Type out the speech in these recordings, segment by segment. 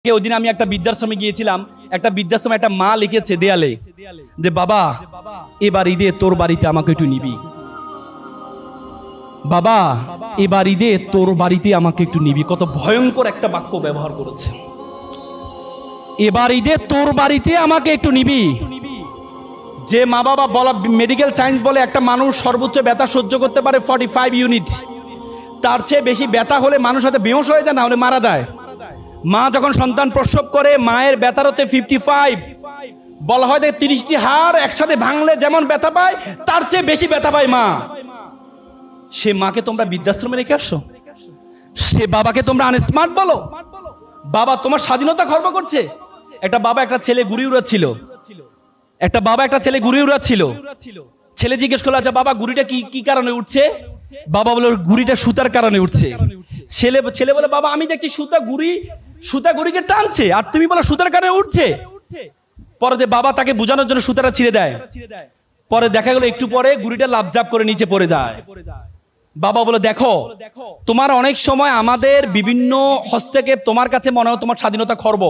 ওই দিন আমি একটা বৃদ্ধাশ্রমে গিয়েছিলাম। একটা বৃদ্ধাশ্রমে একটা মা লিখেছে দেয়ালে যে বাবা এবার ঈদে তোর বাড়িতে আমাকে একটু নিবি, বাবা এবার ঈদে তোর বাড়িতে আমাকে একটু নিবি। কত ভয়ঙ্কর একটা বাক্য ব্যবহার করেছে, এবার ঈদে তোর বাড়িতে আমাকে একটু নিবি। যে মা বাবা বলা, মেডিকেল সায়েন্স বলে একটা মানুষ সর্বোচ্চ ব্যথা সহ্য করতে পারে 45 ইউনিট, তার চেয়ে বেশি ব্যথা হলে মানুষ হয়তো বেহুশ হয়ে যায়, না হলে মারা যায়। মা যখন সন্তান প্রসব করে মায়ের ব্যথার হচ্ছে 55, বলা হয় যে 30টি হাড় একসাথে ভাঙলে যেমন ব্যথা পায় তার চেয়ে বেশি ব্যথা পায় মা। সে মাকে তোমরা বৃদ্ধাশ্রমে রেখে আসছো, সে বাবাকে তোমরা আনস্মার্ট বলো। বাবা তোমার স্বাধীনতা খর্ব করছে। একটা বাবা একটা ছেলে ঘুড়ি উড়াচ্ছিল, একটা বাবা একটা ছেলে ঘুড়ি উড়াচ্ছিল। ছেলে জিজ্ঞেস করলো, আচ্ছা বাবা ঘুড়িটা কি কি কারণে উঠছে? বাবা বলে ঘুড়িটা সুতার কারণে উঠছে। ছেলে বলে বাবা আমি দেখছি সুতা ঘুড়িকে টানছে, আর তুমি বলো সুতার কারণে উঠছে। পরে যে বাবা তাকে বোঝানোর জন্য সুতাটা ছিঁড়ে দেয়। পরে দেখা গেল একটু পরে ঘুড়িটা লাফঝাপ করে নিচে পড়ে যায়। বাবা বলে দেখো তোমার অনেক সময় আমাদের বিভিন্ন হস্তক্ষেপ, তোমার কাছে মনে হয় তোমার স্বাধীনতা খর্ব,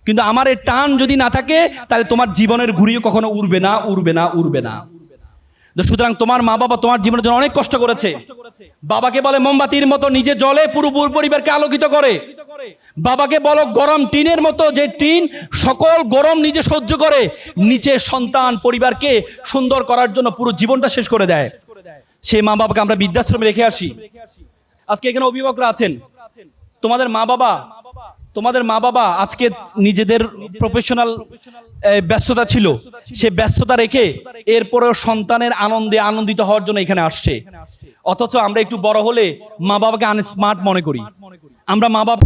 কিন্তু আমার এই টান যদি না থাকে তাহলে তোমার জীবনের ঘুড়িও কখনো উড়বে না, উড়বে না, উড়বে না। সুতরাং তোমার মা বাবা তোমার জীবনের জন্য অনেক কষ্ট করেছে। বাবাকে বলে মোমবাতির মতো নিজে জ্বলে পুরো পরিবারকে আলোকিত করে। বাবাকে বলো গরম টিনের মতো, যে টিন সকল গরম নিজে সহ্য করে, নিচে সন্তান পরিবারকে সুন্দর করার জন্য পুরো জীবনটা শেষ করে দেয়। সেই মা বাবাকে আমরা বৃদ্ধাশ্রমে রেখে আসি। আজকে এখানে অভিভাবকরা আছেন, তোমাদের মা বাবা আজকে নিজেদের প্রফেশনাল ব্যস্ততা ছিল, সে ব্যস্ততা রেখে এরপরেও সন্তানের আনন্দে আনন্দিত হওয়ার জন্য এখানে আসছে। অথচ আমরা একটু বড় হলে মা বাবাকে আনস্মার্ট মনে করি। আমরা মা বাবা